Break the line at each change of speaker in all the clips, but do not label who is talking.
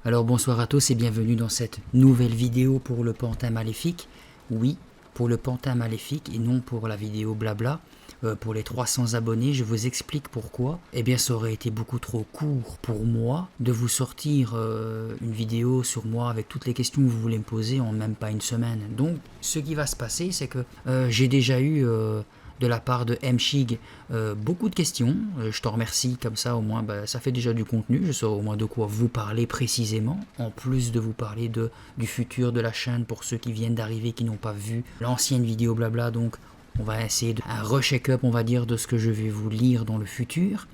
Alors bonsoir à tous et bienvenue dans cette nouvelle vidéo pour le Pantin Maléfique. Oui, pour le Pantin Maléfique et non pour la vidéo blabla. Pour les 300 abonnés, je vous explique pourquoi. Eh bien, ça aurait été beaucoup trop court pour moi de vous sortir une vidéo sur moi avec toutes les questions que vous voulez me poser en même pas une semaine. Donc, ce qui va se passer, c'est que j'ai déjà eu de la part de Mchig beaucoup de questions. Je t'en remercie, comme ça au moins ça fait déjà du contenu, je saurai au moins de quoi vous parler précisément, en plus de vous parler du futur de la chaîne pour ceux qui viennent d'arriver, qui n'ont pas vu l'ancienne vidéo blabla. Donc on va essayer un re-check-up, on va dire, de ce que je vais vous lire dans le futur.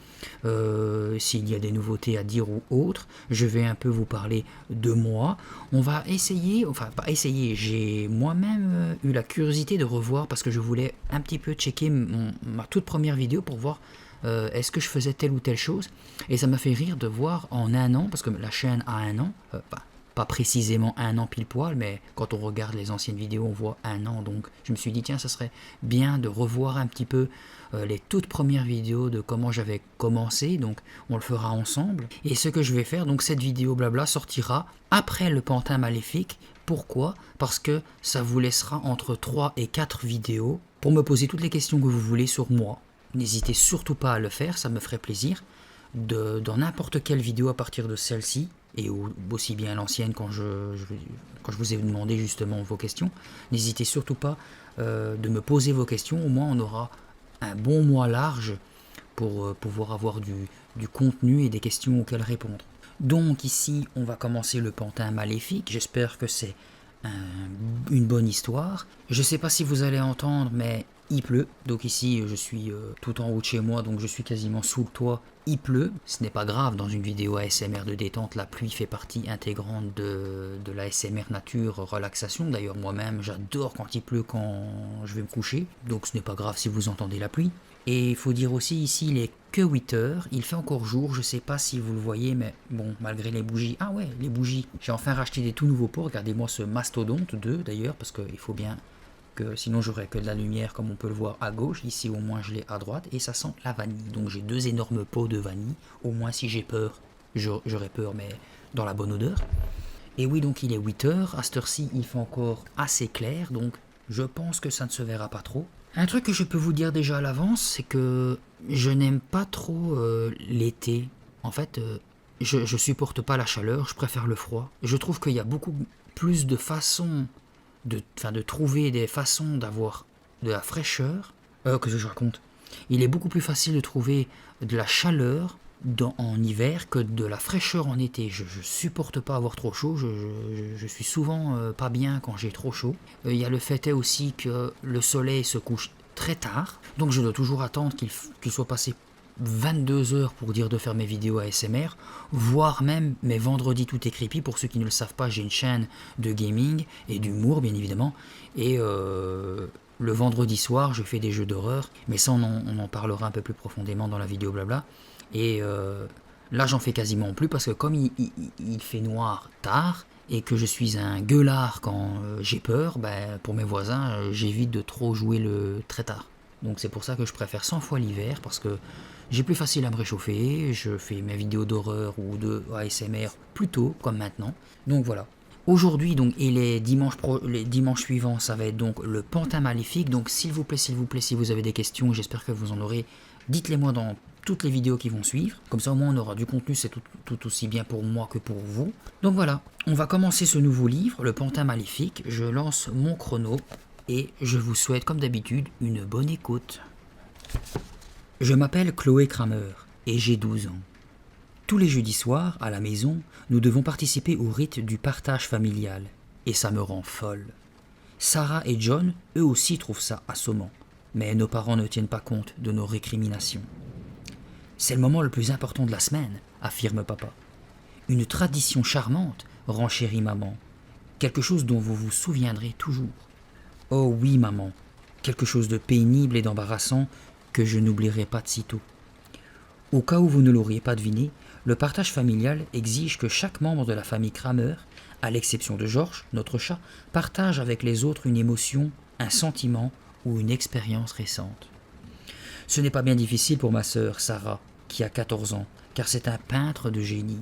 S'il y a des nouveautés à dire ou autres, je vais un peu vous parler de moi. On va essayer, enfin pas essayer, j'ai moi-même eu la curiosité de revoir parce que je voulais un petit peu checker ma toute première vidéo pour voir est-ce que je faisais telle ou telle chose. Et ça m'a fait rire de voir en un an, parce que la chaîne a un an, pas précisément un an pile poil, mais quand on regarde les anciennes vidéos, on voit un an. Donc je me suis dit, tiens, ça serait bien de revoir un petit peu les toutes premières vidéos de comment j'avais commencé. Donc on le fera ensemble. Et ce que je vais faire, donc cette vidéo blabla sortira après le Pantin Maléfique. Pourquoi? Parce que ça vous laissera entre 3 et 4 vidéos pour me poser toutes les questions que vous voulez sur moi. N'hésitez surtout pas à le faire, ça me ferait plaisir. Dans n'importe quelle vidéo à partir de celle-ci, et aussi bien l'ancienne quand je vous ai demandé justement vos questions, n'hésitez surtout pas de me poser vos questions, au moins on aura un bon mois large pour pouvoir avoir du contenu et des questions auxquelles répondre. Donc ici on va commencer le Pantin Maléfique, j'espère que c'est une bonne histoire. Je sais pas si vous allez entendre, mais il pleut, donc ici je suis tout en haut de chez moi, donc je suis quasiment sous le toit. Il pleut, ce n'est pas grave, dans une vidéo ASMR de détente, la pluie fait partie intégrante de l'ASMR nature, relaxation. D'ailleurs moi-même j'adore quand il pleut quand je vais me coucher, donc ce n'est pas grave si vous entendez la pluie. Et il faut dire aussi ici il est que 8 heures, il fait encore jour, je sais pas si vous le voyez, mais bon, malgré les bougies, ah ouais, les bougies, j'ai enfin racheté des tout nouveaux pots, regardez-moi ce mastodonte 2 d'ailleurs, parce qu'il faut bien que sinon j'aurais que de la lumière comme on peut le voir à gauche, ici au moins je l'ai à droite, et ça sent la vanille, donc j'ai deux énormes pots de vanille, au moins si j'ai peur, j'aurais peur, mais dans la bonne odeur. Et oui, donc il est 8 heures, à cette heure-ci il fait encore assez clair, donc je pense que ça ne se verra pas trop. Un truc que je peux vous dire déjà à l'avance, c'est que je n'aime pas trop l'été. En fait, je supporte pas la chaleur, je préfère le froid. Je trouve qu'il y a beaucoup plus de façons de trouver des façons d'avoir de la fraîcheur. Que je raconte. Il est beaucoup plus facile de trouver de la chaleur en hiver que de la fraîcheur en été. Je supporte pas avoir trop chaud, je suis souvent pas bien quand j'ai trop chaud. Il y a le fait est aussi que le soleil se couche très tard, donc je dois toujours attendre qu'il soit passé 22 heures pour dire de faire mes vidéos ASMR, voire même mes vendredis tout est creepy. Pour ceux qui ne le savent pas, j'ai une chaîne de gaming et d'humour bien évidemment, et le vendredi soir je fais des jeux d'horreur, mais ça on en parlera un peu plus profondément dans la vidéo blabla. Et là j'en fais quasiment plus parce que comme il fait noir tard et que je suis un gueulard quand j'ai peur, pour mes voisins j'évite de trop jouer le très tard. Donc c'est pour ça que je préfère 100 fois l'hiver, parce que j'ai plus facile à me réchauffer, je fais mes vidéos d'horreur ou de ASMR plus tôt, comme maintenant. Donc voilà. Aujourd'hui, donc, et les dimanches suivants, ça va être donc le Pantin Maléfique. Donc s'il vous plaît, si vous avez des questions, j'espère que vous en aurez, dites-les moi dans toutes les vidéos qui vont suivre. Comme ça au moins on aura du contenu, c'est tout aussi bien pour moi que pour vous. Donc voilà, on va commencer ce nouveau livre, le Pantin Maléfique. Je lance mon chrono et je vous souhaite comme d'habitude une bonne écoute. Je m'appelle Chloé Kramer et j'ai 12 ans. Tous les jeudis soirs, à la maison, nous devons participer au rite du partage familial, et ça me rend folle. Sarah et John, eux aussi, trouvent ça assommant, mais nos parents ne tiennent pas compte de nos récriminations. C'est le moment le plus important de la semaine, affirme papa. Une tradition charmante, renchérit maman. Quelque chose dont vous vous souviendrez toujours. Oh oui, maman, quelque chose de pénible et d'embarrassant que je n'oublierai pas de sitôt. Au cas où vous ne l'auriez pas deviné, le partage familial exige que chaque membre de la famille Kramer, à l'exception de Georges, notre chat, partage avec les autres une émotion, un sentiment ou une expérience récente. Ce n'est pas bien difficile pour ma sœur, Sarah, qui a 14 ans, car c'est un peintre de génie.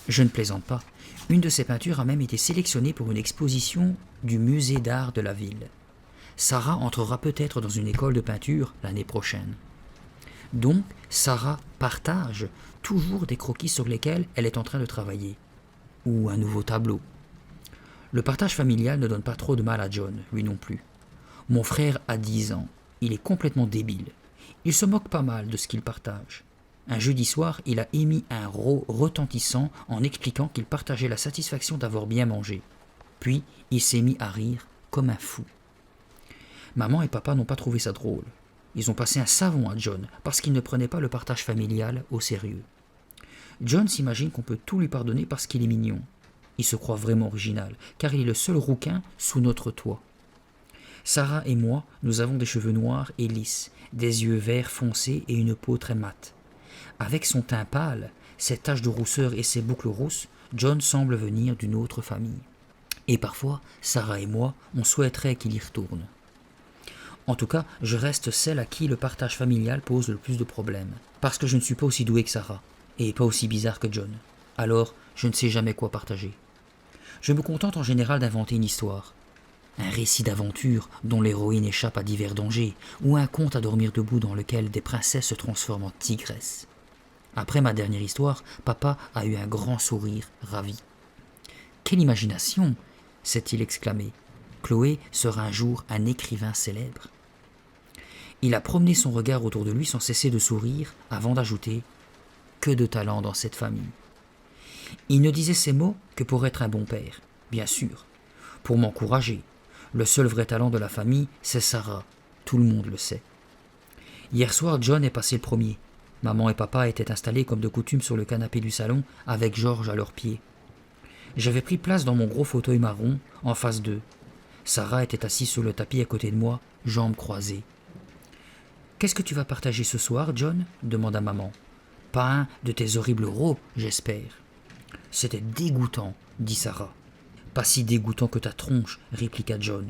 Je ne plaisante pas. Une de ces peintures a même été sélectionnée pour une exposition du musée d'art de la ville. Sarah entrera peut-être dans une école de peinture l'année prochaine. Donc, Sarah partage toujours des croquis sur lesquels elle est en train de travailler. Ou un nouveau tableau. Le partage familial ne donne pas trop de mal à John, lui non plus. Mon frère a 10 ans. Il est complètement débile. Il se moque pas mal de ce qu'il partage. Un jeudi soir, il a émis un rot retentissant en expliquant qu'il partageait la satisfaction d'avoir bien mangé. Puis, il s'est mis à rire comme un fou. Maman et papa n'ont pas trouvé ça drôle. Ils ont passé un savon à John parce qu'il ne prenait pas le partage familial au sérieux. John s'imagine qu'on peut tout lui pardonner parce qu'il est mignon. Il se croit vraiment original, car il est le seul rouquin sous notre toit. Sarah et moi, nous avons des cheveux noirs et lisses, des yeux verts foncés et une peau très mate. Avec son teint pâle, ses taches de rousseur et ses boucles rousses, John semble venir d'une autre famille. Et parfois, Sarah et moi, on souhaiterait qu'il y retourne. En tout cas, je reste celle à qui le partage familial pose le plus de problèmes, parce que je ne suis pas aussi doué que Sarah, et pas aussi bizarre que John. Alors, je ne sais jamais quoi partager. Je me contente en général d'inventer une histoire. Un récit d'aventure dont l'héroïne échappe à divers dangers, ou un conte à dormir debout dans lequel des princesses se transforment en tigresses. Après ma dernière histoire, papa a eu un grand sourire, ravi. « Quelle imagination !» s'est-il exclamé. « Chloé sera un jour un écrivain célèbre. » Il a promené son regard autour de lui sans cesser de sourire, avant d'ajouter « Que de talent dans cette famille !» Il ne disait ces mots que pour être un bon père, bien sûr, pour m'encourager. Le seul vrai talent de la famille, c'est Sarah, tout le monde le sait. Hier soir, John est passé le premier. Maman et papa étaient installés comme de coutume sur le canapé du salon, avec George à leurs pieds. J'avais pris place dans mon gros fauteuil marron, en face d'eux. Sarah était assise sur le tapis à côté de moi, jambes croisées. « Qu'est-ce que tu vas partager ce soir, John ?» demanda maman. « Pas un de tes horribles rots, j'espère. » « C'était dégoûtant, dit Sarah. « Pas si dégoûtant que ta tronche, répliqua John.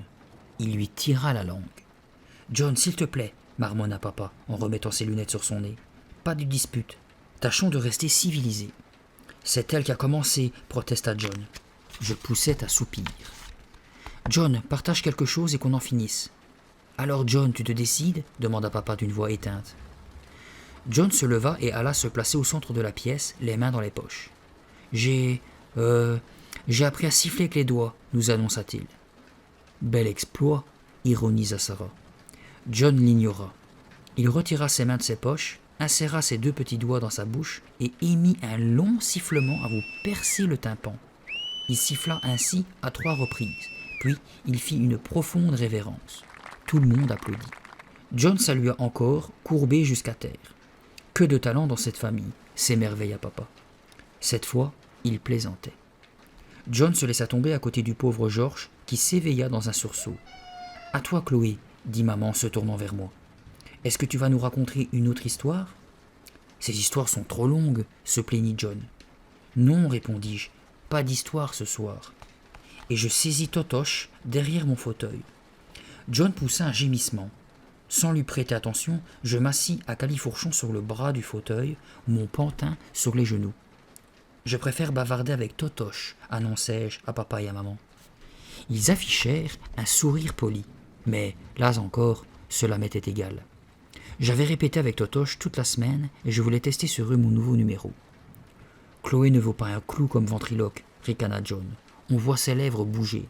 Il lui tira la langue. « John, s'il te plaît, marmonna papa, en remettant ses lunettes sur son nez. Pas de dispute. Tâchons de rester civilisés. C'est elle qui a commencé, protesta John. Je poussais à soupir. John, partage quelque chose et qu'on en finisse. Alors John, tu te décides demanda papa d'une voix éteinte. John se leva et alla se placer au centre de la pièce, les mains dans les poches. J'ai appris à siffler avec les doigts, nous annonça-t-il. Bel exploit, ironisa Sarah. John l'ignora. Il retira ses mains de ses poches, inséra ses 2 petits doigts dans sa bouche et émit un long sifflement à vous percer le tympan. Il siffla ainsi à 3 reprises, puis il fit une profonde révérence. Tout le monde applaudit. John salua encore, courbé jusqu'à terre. Que de talent dans cette famille, s'émerveilla papa. Cette fois, il plaisantait. John se laissa tomber à côté du pauvre George, qui s'éveilla dans un sursaut. « À toi, Chloé, dit maman se tournant vers moi. Est-ce que tu vas nous raconter une autre histoire ?»« Ces histoires sont trop longues, se plaignit John. Non, répondis-je, pas d'histoire ce soir. Et je saisis Totoche derrière mon fauteuil. John poussa un gémissement. Sans lui prêter attention, je m'assis à califourchon sur le bras du fauteuil, mon pantin sur les genoux. Je préfère bavarder avec Totoche, annonçai-je à papa et à maman. Ils affichèrent un sourire poli, mais, là encore, cela m'était égal. J'avais répété avec Totoche toute la semaine et je voulais tester sur eux mon nouveau numéro. Chloé ne vaut pas un clou comme ventriloque, ricana John. On voit ses lèvres bouger.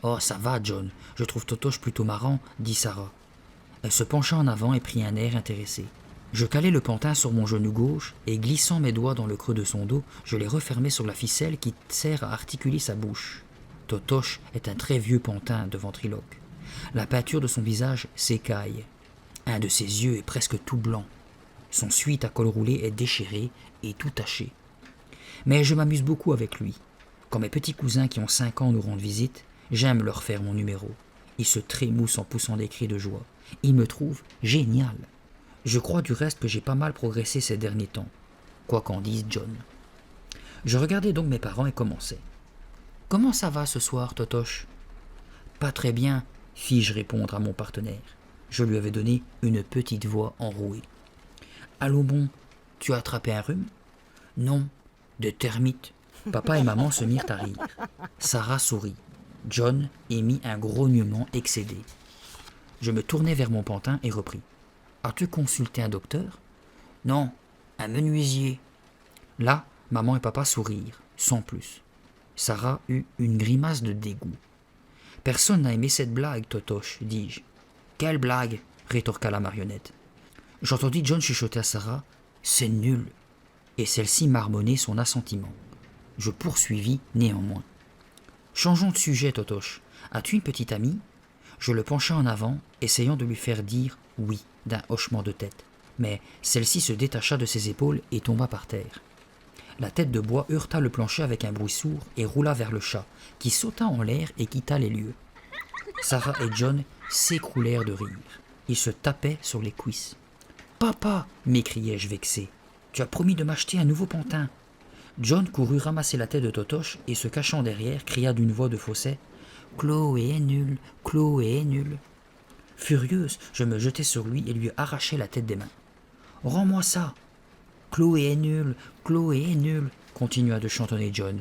Oh, ça va, John, je trouve Totoche plutôt marrant, dit Sarah. Elle se pencha en avant et prit un air intéressé. Je calai le pantin sur mon genou gauche et, glissant mes doigts dans le creux de son dos, je les refermai sur la ficelle qui sert à articuler sa bouche. Totoche est un très vieux pantin de ventriloque. La peinture de son visage s'écaille. Un de ses yeux est presque tout blanc. Son suite à col roulé est déchiré et tout taché. Mais je m'amuse beaucoup avec lui. Quand mes petits cousins qui ont 5 ans nous rendent visite, j'aime leur faire mon numéro. Ils se trémoussent en poussant des cris de joie. Ils me trouvent génial. Je crois du reste que j'ai pas mal progressé ces derniers temps, quoi qu'en dise John. Je regardais donc mes parents et commençais. « Comment ça va ce soir, Totoche ?»« Pas très bien, fis-je répondre à mon partenaire. Je lui avais donné une petite voix enrouée. « Allons bon, tu as attrapé un rhume ?»« Non, Des termites. Papa et maman se mirent à rire. Sarah sourit. John émit un grognement excédé. Je me tournai vers mon pantin et repris. As-tu consulté un docteur? Non, un menuisier. Là, maman et papa sourirent, sans plus. Sarah eut une grimace de dégoût. Personne n'a aimé cette blague, Totoche, dis-je. Quelle blague? Rétorqua la marionnette. J'entendis John chuchoter à Sarah. C'est nul. Et celle-ci marmonnait son assentiment. Je poursuivis néanmoins. Changeons de sujet, Totoche. As-tu une petite amie? Je le penchai en avant, essayant de lui faire dire oui d'un hochement de tête. Mais celle-ci se détacha de ses épaules et tomba par terre. La tête de bois heurta le plancher avec un bruit sourd et roula vers le chat, qui sauta en l'air et quitta les lieux. Sarah et John s'écroulèrent de rire. Ils se tapaient sur les cuisses. « Papa !» m'écriai-je vexé. « Tu as promis de m'acheter un nouveau pantin. » John courut ramasser la tête de Totoche et, se cachant derrière, cria d'une voix de fausset « Chloé est nulle, Chloé est nulle. » Furieuse, je me jetai sur lui et lui arrachai la tête des mains. « Rends-moi ça !»« Chloé est nulle, Chloé est nulle !» continua de chantonner John.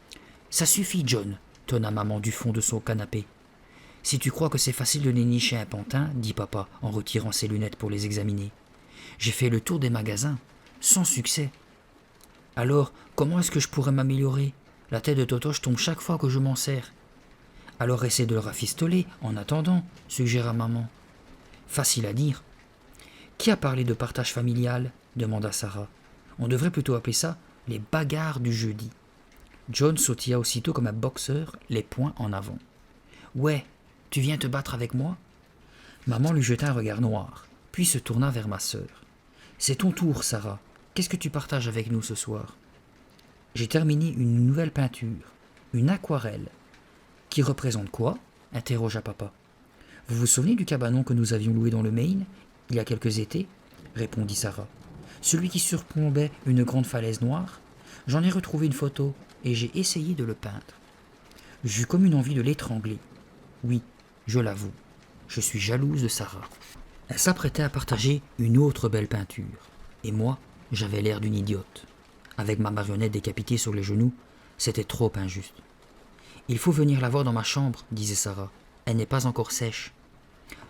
« Ça suffit, John !» tonna maman du fond de son canapé. « Si tu crois que c'est facile de dénicher un pantin, dit papa en retirant ses lunettes pour les examiner. J'ai fait le tour des magasins, sans succès. Alors, comment est-ce que je pourrais m'améliorer? La tête de Totoche tombe chaque fois que je m'en sers. Alors essaie de le rafistoler en attendant, suggéra maman. Facile à dire. Qui a parlé de partage familial? Demanda Sarah. On devrait plutôt appeler ça les bagarres du jeudi. John sautilla aussitôt comme un boxeur, les poings en avant. Ouais, tu viens te battre avec moi? Maman lui jeta un regard noir, puis se tourna vers ma sœur. C'est ton tour, Sarah. Qu'est-ce que tu partages avec nous ce soir? J'ai terminé une nouvelle peinture, une aquarelle. Qui représente quoi? Interrogea papa. Vous vous souvenez du cabanon que nous avions loué dans le Maine, il y a quelques étés? Répondit Sarah. Celui qui surplombait une grande falaise noire? J'en ai retrouvé une photo et j'ai essayé de le peindre. J'eus comme une envie de l'étrangler. Oui, je l'avoue, je suis jalouse de Sarah. Elle s'apprêtait à partager une autre belle peinture. Et moi, j'avais l'air d'une idiote. Avec ma marionnette décapitée sur les genoux, c'était trop injuste. Il faut venir la voir dans ma chambre, disait Sarah. Elle n'est pas encore sèche.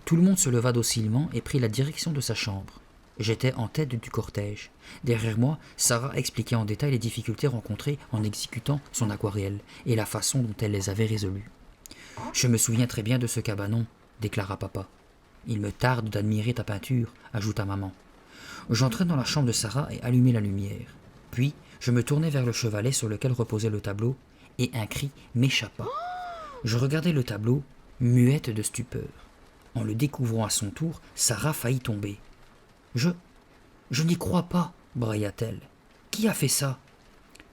Tout le monde se leva docilement et prit la direction de sa chambre. J'étais en tête du cortège. Derrière moi, Sarah expliquait en détail les difficultés rencontrées en exécutant son aquarelle et la façon dont elle les avait résolues. « Je me souviens très bien de ce cabanon, » déclara papa. « Il me tarde d'admirer ta peinture, » ajouta maman. J'entrai dans la chambre de Sarah et allumai la lumière. Puis, je me tournai vers le chevalet sur lequel reposait le tableau, et un cri m'échappa. Je regardai le tableau, muette de stupeur. En le découvrant à son tour, Sarah faillit tomber. « Je n'y crois pas, » brailla-t-elle. « Qui a fait ça ?»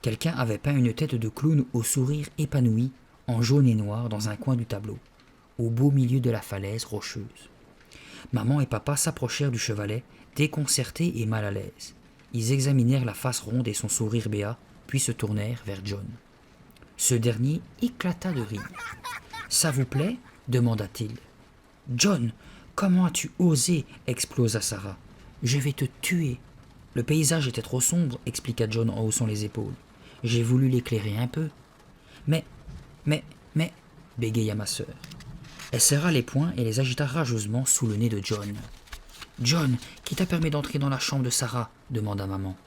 Quelqu'un avait peint une tête de clown au sourire épanoui, en jaune et noir, dans un coin du tableau, au beau milieu de la falaise rocheuse. Maman et papa s'approchèrent du chevalet, déconcertés et mal à l'aise. Ils examinèrent la face ronde et son sourire béat, puis se tournèrent vers John. Ce dernier éclata de rire. « Ça vous plaît ?» demanda-t-il. « John, comment as-tu osé ?» explosa Sarah. « Je vais te tuer. » Le paysage était trop sombre, expliqua John en haussant les épaules. J'ai voulu l'éclairer un peu. Mais, bégaya ma sœur. Elle serra les poings et les agita rageusement sous le nez de John. « John, qui t'a permis d'entrer dans la chambre de Sarah ?» demanda maman.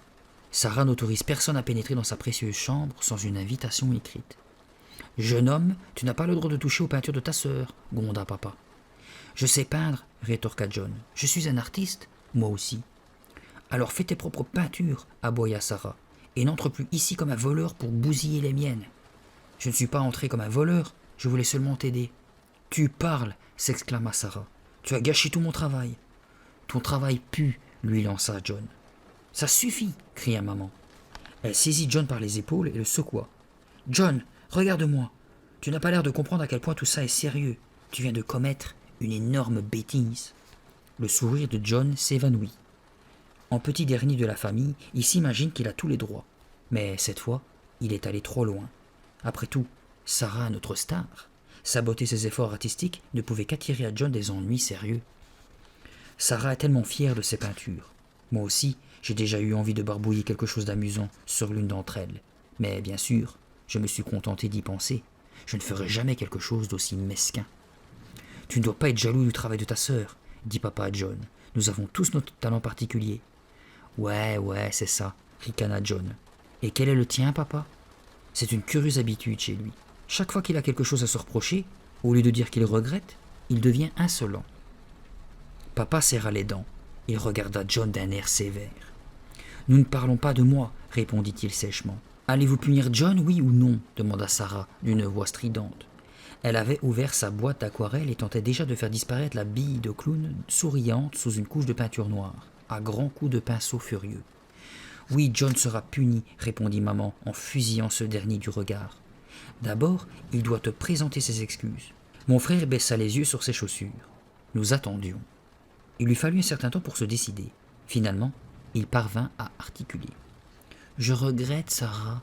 Sarah n'autorise personne à pénétrer dans sa précieuse chambre sans une invitation écrite. « Jeune homme, tu n'as pas le droit de toucher aux peintures de ta sœur, » gronda papa. « Je sais peindre, » rétorqua John. « Je suis un artiste, moi aussi. »« Alors fais tes propres peintures, » aboya Sarah, « et n'entre plus ici comme un voleur pour bousiller les miennes. »« Je ne suis pas entré comme un voleur, je voulais seulement t'aider. »« Tu parles, » s'exclama Sarah. « Tu as gâché tout mon travail. »« Ton travail pue, » lui lança John. « Ça suffit, » cria maman. Elle saisit John par les épaules et le secoua. « John, regarde-moi. Tu n'as pas l'air de comprendre à quel point tout ça est sérieux. Tu viens de commettre une énorme bêtise. » Le sourire de John s'évanouit. En petit dernier de la famille, il s'imagine qu'il a tous les droits. Mais cette fois, il est allé trop loin. Après tout, Sarah, notre star, saboter ses efforts artistiques ne pouvait qu'attirer à John des ennuis sérieux. Sarah est tellement fière de ses peintures. Moi aussi, j'ai déjà eu envie de barbouiller quelque chose d'amusant sur l'une d'entre elles. Mais bien sûr, je me suis contenté d'y penser. Je ne ferai jamais quelque chose d'aussi mesquin. Tu ne dois pas être jaloux du travail de ta sœur, dit papa à John. Nous avons tous notre talent particulier. Ouais, c'est ça, ricana John. Et quel est le tien, papa? C'est une curieuse habitude chez lui. Chaque fois qu'il a quelque chose à se reprocher, au lieu de dire qu'il regrette, il devient insolent. Papa serra les dents. Il regarda John d'un air sévère. Nous ne parlons pas de moi, répondit-il sèchement. Allez-vous punir John, oui ou non demanda Sarah d'une voix stridente. Elle avait ouvert sa boîte d'aquarelle et tentait déjà de faire disparaître la bille de clown souriante sous une couche de peinture noire, à grands coups de pinceau furieux. Oui, John sera puni, répondit maman en fusillant ce dernier du regard. D'abord, il doit te présenter ses excuses. Mon frère baissa les yeux sur ses chaussures. Nous attendions. Il lui fallut un certain temps pour se décider. Finalement, il parvint à articuler. « Je regrette, Sarah. »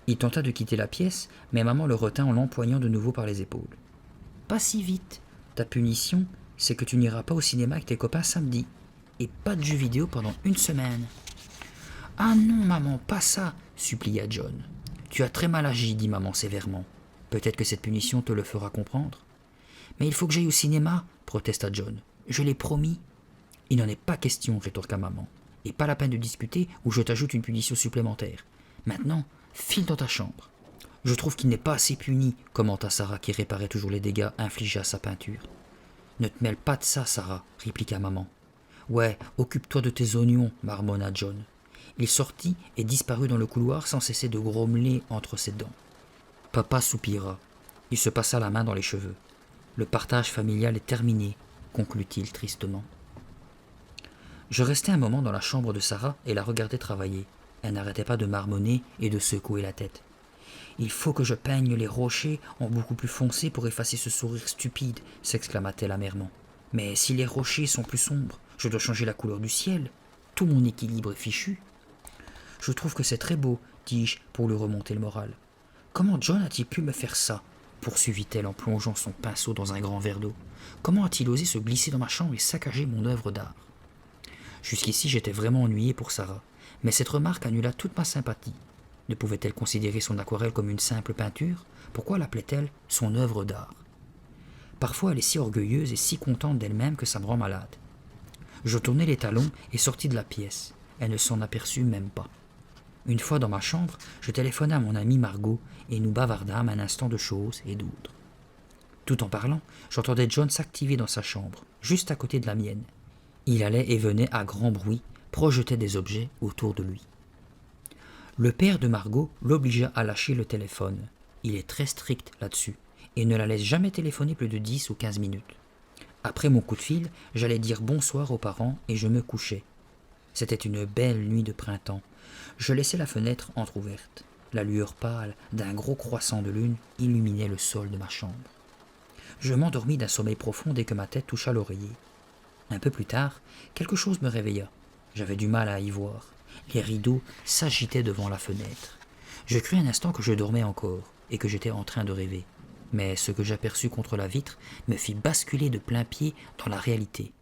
Il tenta de quitter la pièce, mais maman le retint en l'empoignant de nouveau par les épaules. « Pas si vite. Ta punition, c'est que tu n'iras pas au cinéma avec tes copains samedi. Et pas de jeux vidéo pendant une semaine. »« Ah non, maman, pas ça !» supplia John. « Tu as très mal agi, dit maman sévèrement. Peut-être que cette punition te le fera comprendre. »« Mais il faut que j'aille au cinéma, protesta John. Je l'ai promis. »« Il n'en est pas question, rétorqua maman. Et pas la peine de discuter ou je t'ajoute une punition supplémentaire. Maintenant, file dans ta chambre. »« Je trouve qu'il n'est pas assez puni, commenta Sarah qui réparait toujours les dégâts infligés à sa peinture. »« Ne te mêle pas de ça, Sarah, répliqua maman. »« Ouais, occupe-toi de tes oignons, marmonna John. » Il sortit et disparut dans le couloir sans cesser de grommeler entre ses dents. Papa soupira. Il se passa la main dans les cheveux. « Le partage familial est terminé, » conclut-il tristement. Je restai un moment dans la chambre de Sarah et la regardai travailler. Elle n'arrêtait pas de marmonner et de secouer la tête. « Il faut que je peigne les rochers en beaucoup plus foncé pour effacer ce sourire stupide, » s'exclama-t-elle amèrement. « Mais si les rochers sont plus sombres, je dois changer la couleur du ciel. Tout mon équilibre est fichu. »« Je trouve que c'est très beau, dis-je pour lui remonter le moral. »« Comment John a-t-il pu me faire ça ?» poursuivit-elle en plongeant son pinceau dans un grand verre d'eau. « Comment a-t-il osé se glisser dans ma chambre et saccager mon œuvre d'art ?» Jusqu'ici, j'étais vraiment ennuyé pour Sarah, mais cette remarque annula toute ma sympathie. Ne pouvait-elle considérer son aquarelle comme une simple peinture? Pourquoi l'appelait-elle son œuvre d'art? Parfois, elle est si orgueilleuse et si contente d'elle-même que ça me rend malade. Je tournai les talons et sortis de la pièce. Elle ne s'en aperçut même pas. Une fois dans ma chambre, je téléphonai à mon amie Margot et nous bavardâmes un instant de choses et d'autres. Tout en parlant, j'entendais John s'activer dans sa chambre, juste à côté de la mienne. Il allait et venait à grand bruit, projetait des objets autour de lui. Le père de Margot l'obligea à lâcher le téléphone. Il est très strict là-dessus et ne la laisse jamais téléphoner plus de 10 ou 15 minutes. Après mon coup de fil, j'allais dire bonsoir aux parents et je me couchais. C'était une belle nuit de printemps. Je laissai la fenêtre entr'ouverte. La lueur pâle d'un gros croissant de lune illuminait le sol de ma chambre. Je m'endormis d'un sommeil profond dès que ma tête toucha l'oreiller. Un peu plus tard, quelque chose me réveilla. J'avais du mal à y voir. Les rideaux s'agitaient devant la fenêtre. Je crus un instant que je dormais encore et que j'étais en train de rêver. Mais ce que j'aperçus contre la vitre me fit basculer de plein pied dans la réalité.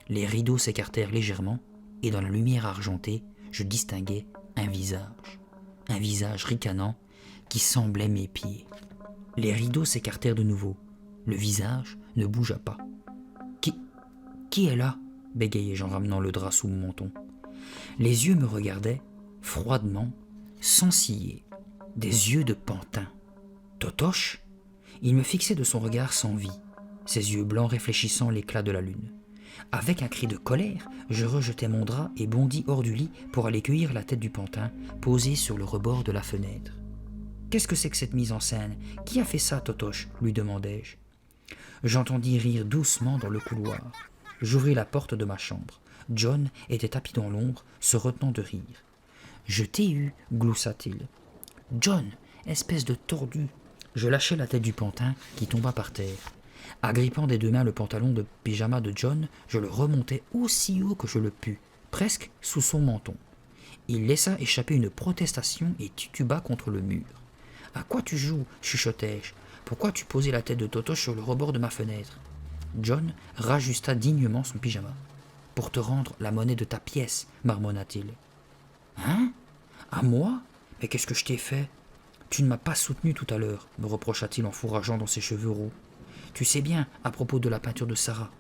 Les rideaux s'écartèrent légèrement et dans la lumière argentée, je distinguai un visage ricanant qui semblait mes pieds. Les rideaux s'écartèrent de nouveau. Le visage ne bougea pas. Qui est là ? Bégayai-je en ramenant le drap sous mon menton. Les yeux me regardaient, froidement, sans ciller. Des yeux de pantin. Totoche ? Il me fixait de son regard sans vie, ses yeux blancs réfléchissant l'éclat de la lune. Avec un cri de colère, je rejetai mon drap et bondis hors du lit pour aller cueillir la tête du pantin, posée sur le rebord de la fenêtre. « Qu'est-ce que c'est que cette mise en scène ? Qui a fait ça, Totoche ?» lui demandai-je. J'entendis rire doucement dans le couloir. J'ouvris la porte de ma chambre. John était tapis dans l'ombre, se retenant de rire. « Je t'ai eu, gloussa-t-il. »« John, espèce de tordu !» Je lâchai la tête du pantin qui tomba par terre. Agrippant des deux mains le pantalon de pyjama de John, je le remontai aussi haut que je le pus, presque sous son menton. Il laissa échapper une protestation et tituba contre le mur. « À quoi tu joues ?» chuchotai-je. « Pourquoi tu posais la tête de Totoche sur le rebord de ma fenêtre ?» John rajusta dignement son pyjama. « Pour te rendre la monnaie de ta pièce, marmonna-t-il. »« Hein ? À moi ? Mais qu'est-ce que je t'ai fait? Tu ne m'as pas soutenu tout à l'heure, me reprocha-t-il en fourrageant dans ses cheveux roux. Tu sais bien, à propos de la peinture de Sarah.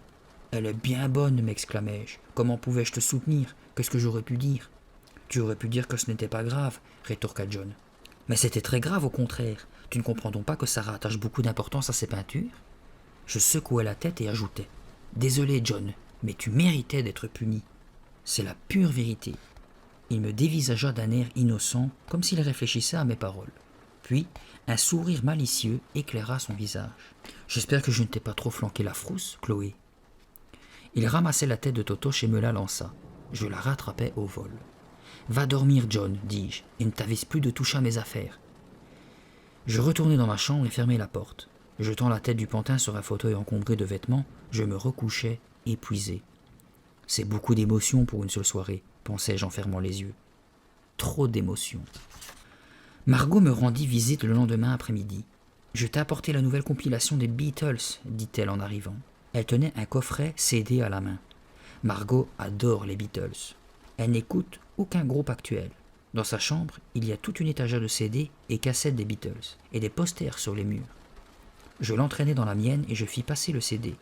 Elle est bien bonne, m'exclamai-je. Comment pouvais-je te soutenir? Qu'est-ce que j'aurais pu dire? Tu aurais pu dire que ce n'était pas grave, rétorqua John. Mais c'était très grave au contraire. Tu ne comprends donc pas que Sarah attache beaucoup d'importance à ses peintures? Je secouai la tête et ajoutai. Désolé, John, mais tu méritais d'être puni. C'est la pure vérité. Il me dévisagea d'un air innocent, comme s'il réfléchissait à mes paroles. Puis, un sourire malicieux éclaira son visage. J'espère que je ne t'ai pas trop flanqué la frousse, Chloé. Il ramassait la tête de Totoche et me la lança. Je la rattrapai au vol. Va dormir, John, dis-je, et ne t'avise plus de toucher à mes affaires. Je retournai dans ma chambre et fermai la porte. Jetant la tête du pantin sur un fauteuil encombré de vêtements, je me recouchai, épuisé. C'est beaucoup d'émotions pour une seule soirée, pensai-je en fermant les yeux. Trop d'émotions. Margot me rendit visite le lendemain après-midi. Je t'ai apporté la nouvelle compilation des Beatles, dit-elle en arrivant. Elle tenait un coffret CD à la main. Margot adore les Beatles. Elle n'écoute aucun groupe actuel. Dans sa chambre, il y a toute une étagère de CD et cassettes des Beatles, et des posters sur les murs. Je l'entraînai dans la mienne et je fis passer le CD.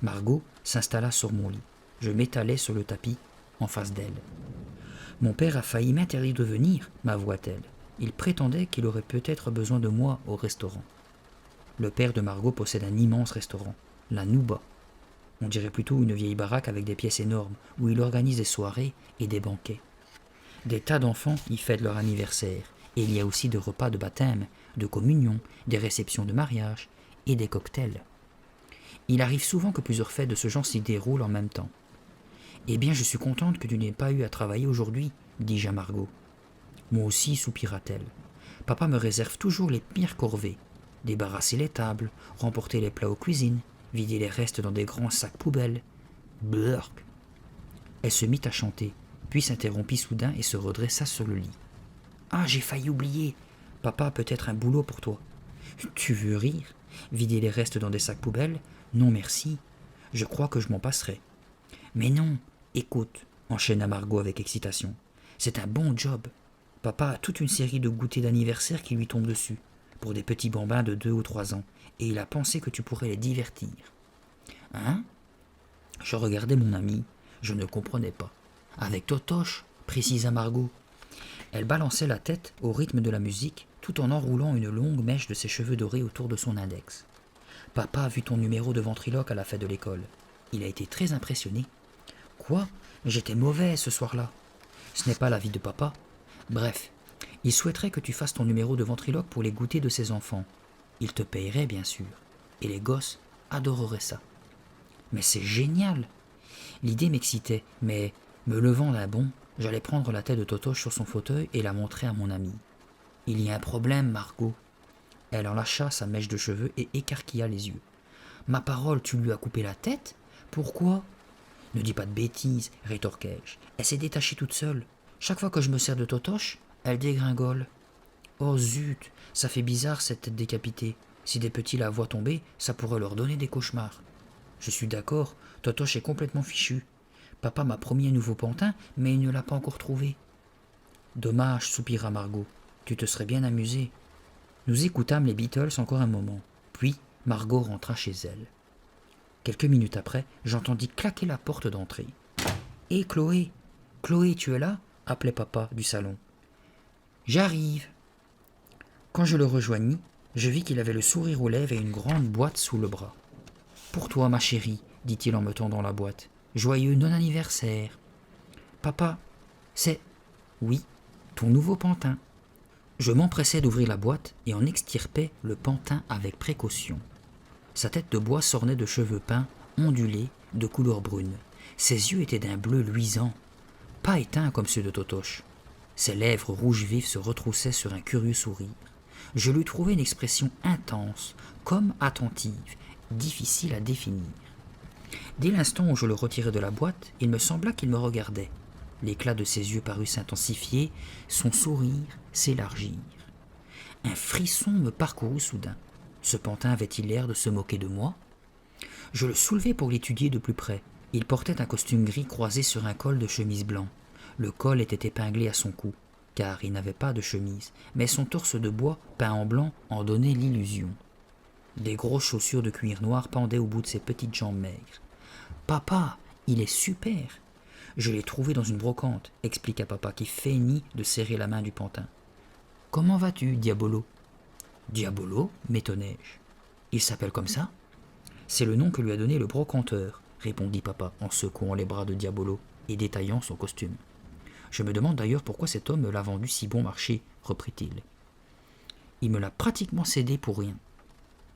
Margot s'installa sur mon lit. Je m'étalai sur le tapis, en face d'elle. « Mon père a failli m'interdire de venir, m'avoua-t-elle. Il prétendait qu'il aurait peut-être besoin de moi au restaurant. » Le père de Margot possède un immense restaurant, la Nouba. On dirait plutôt une vieille baraque avec des pièces énormes, où il organise des soirées et des banquets. Des tas d'enfants y fêtent leur anniversaire, et il y a aussi des repas de baptême, de communion, des réceptions de mariage et des cocktails. Il arrive souvent que plusieurs fêtes de ce genre s'y déroulent en même temps. « Eh bien, je suis contente que tu n'aies pas eu à travailler aujourd'hui, dis-je à Margot. »« Moi aussi, soupira-t-elle. Papa me réserve toujours les pires corvées. Débarrasser les tables, remporter les plats aux cuisines, vider les restes dans des grands sacs poubelles. Blurk. » Elle se mit à chanter, puis s'interrompit soudain et se redressa sur le lit. « Ah, j'ai failli oublier. Papa a peut-être un boulot pour toi. »« Tu veux rire? Vider les restes dans des sacs poubelles? Non, merci. Je crois que je m'en passerai. »« Mais non, écoute, enchaîna Margot avec excitation. C'est un bon job. Papa a toute une série de goûters d'anniversaire qui lui tombent dessus, pour des petits bambins de 2 ou 3 ans, et il a pensé que tu pourrais les divertir. »« Hein ?» Je regardais mon amie, je ne comprenais pas. « Avec Totoche, précisa Margot. » Elle balançait la tête au rythme de la musique, tout en enroulant une longue mèche de ses cheveux dorés autour de son index. « Papa a vu ton numéro de ventriloque à la fête de l'école. Il a été très impressionné. »« Quoi? J'étais mauvais ce soir-là. » »« Ce n'est pas la vie de papa. Bref, il souhaiterait que tu fasses ton numéro de ventriloque pour les goûters de ses enfants. Il te payerait, bien sûr. Et les gosses adoreraient ça. »« Mais c'est génial !» L'idée m'excitait, mais, me levant d'un bond, j'allais prendre la tête de Totoche sur son fauteuil et la montrer à mon amie. « Il y a un problème, Margot. » Elle en lâcha sa mèche de cheveux et écarquilla les yeux. « Ma parole, tu lui as coupé la tête? Pourquoi ?»« Ne dis pas de bêtises, rétorquai-je. Elle s'est détachée toute seule. Chaque fois que je me sers de Totoche, elle dégringole. Oh zut, ça fait bizarre cette tête décapitée. Si des petits la voient tomber, ça pourrait leur donner des cauchemars. Je suis d'accord, Totoche est complètement fichu. Papa m'a promis un nouveau pantin, mais il ne l'a pas encore trouvé. » Dommage, soupira Margot. Tu te serais bien amusé. Nous écoutâmes les Beatles encore un moment. Puis, Margot rentra chez elle. Quelques minutes après, j'entendis claquer la porte d'entrée. « Hé, Chloé! Chloé, tu es là ?» appelait papa du salon. « J'arrive !» Quand je le rejoignis, je vis qu'il avait le sourire aux lèvres et une grande boîte sous le bras. « Pour toi, ma chérie, » dit-il en me tendant la boîte. « Joyeux non-anniversaire !»« Papa, c'est... » »« Oui, ton nouveau pantin. » Je m'empressai d'ouvrir la boîte et en extirpai le pantin avec précaution. Sa tête de bois s'ornait de cheveux peints, ondulés, de couleur brune. Ses yeux étaient d'un bleu luisant, pas éteints comme ceux de Totoche. Ses lèvres rouges vifs se retroussaient sur un curieux sourire. Je lui trouvai une expression intense, comme attentive, difficile à définir. Dès l'instant où je le retirai de la boîte, il me sembla qu'il me regardait. L'éclat de ses yeux parut s'intensifier, son sourire s'élargir. Un frisson me parcourut soudain. Ce pantin avait-il l'air de se moquer de moi? Je le soulevai pour l'étudier de plus près. Il portait un costume gris croisé sur un col de chemise blanc. Le col était épinglé à son cou. car il n'avait pas de chemise, mais son torse de bois peint en blanc en donnait l'illusion. Des grosses chaussures de cuir noir pendaient au bout de ses petites jambes maigres. « Papa, il est super !»« Je l'ai trouvé dans une brocante, » expliqua papa, qui feignit de serrer la main du pantin. « Comment vas-tu, Diabolo ?»« Diabolo ?» m'étonnai-je. « Il s'appelle comme ça ?»« C'est le nom que lui a donné le brocanteur, » répondit papa en secouant les bras de Diabolo et détaillant son costume. « Je me demande d'ailleurs pourquoi cet homme me l'a vendu si bon marché, » reprit-il. « Il me l'a pratiquement cédé pour rien. »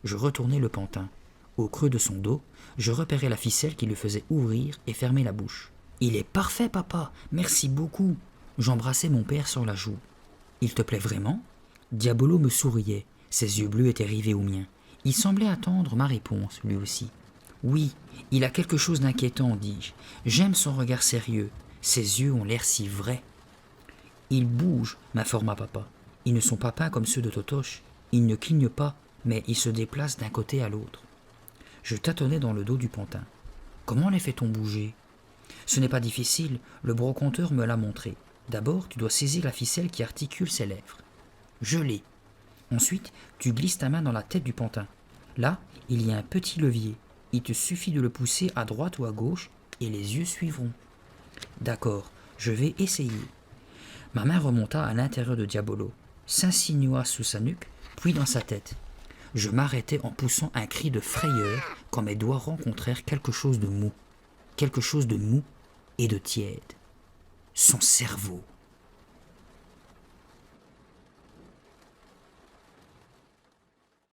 Je retournai le pantin. Au creux de son dos, je repérai la ficelle qui lui faisait ouvrir et fermer la bouche. « Il est parfait, papa, merci beaucoup !» J'embrassai mon père sur la joue. « Il te plaît vraiment ?» Diabolo me souriait, ses yeux bleus étaient rivés aux miens. Il semblait attendre ma réponse, lui aussi. « Oui, il a quelque chose d'inquiétant, dis-je. J'aime son regard sérieux, ses yeux ont l'air si vrais. »« Ils bougent, m'informa papa. Ils ne sont pas peints comme ceux de Totoche. Ils ne clignent pas, mais ils se déplacent d'un côté à l'autre. » Je tâtonnais dans le dos du pantin. « Comment les fait-on bouger ?»« Ce n'est pas difficile, le brocanteur me l'a montré. D'abord, tu dois saisir la ficelle qui articule ses lèvres. Je l'ai. Ensuite, tu glisses ta main dans la tête du pantin. Là, il y a un petit levier. Il te suffit de le pousser à droite ou à gauche et les yeux suivront. »« D'accord, je vais essayer. » Ma main remonta à l'intérieur de Diabolo, s'insinua sous sa nuque, puis dans sa tête. Je m'arrêtai en poussant un cri de frayeur quand mes doigts rencontrèrent quelque chose de mou et de tiède. Son cerveau.